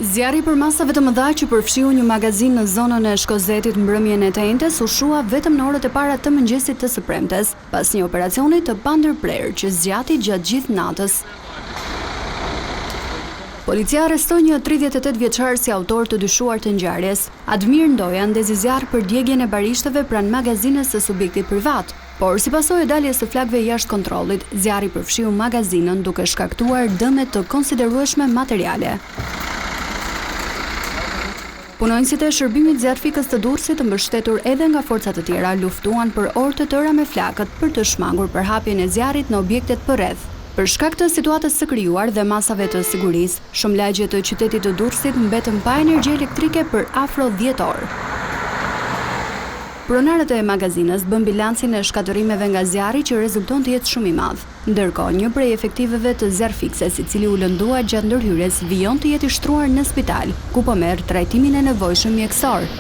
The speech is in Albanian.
Zjarri për masave të mëdha që përfshiu një magazin në zonën e Shkozetit mbrëmjen e Tentes u shua vetëm në orët e para të mëngjesit të së premtes, pas një operacioni të pandërprerë që zgjati gjatë gjithë natës. Policia arrestoi një 38 vjeçar si autor të dyshuar të ngjarjes. Admir Ndoja ndezi zjarr për djegjen e barishteve pranë magazines së subjektit privat, por si pasojë e daljes së flakëve jashtë kontrollit, zjarri përfshiu magazinën duke shkaktuar dëme të konsiderueshme materiale. Punonjësit e shërbimit zjarrfikës të Durrësit, mbështetur edhe nga forcat të tjera, luftuan për orë të tëra me flakët për të shmangur përhapjen e zjarrit në objektet përreth. Për shkak të situatës së krijuar dhe masave të sigurisë, shumë lagje të qytetit të Durrësit mbetën pa energji elektrike për afro 10 orë. Pronarët e magazinës bën bilancin e shkatërimeve nga zjarri që rezulton të jetë shumë i madh. Ndërkohë, një prej efektiveve të zjarrfikses, i cili u lëndua gjatë ndërhyrjes, vijon të jetë i shtruar në spital, ku po merr trajtimin e nevojshëm mjekësor.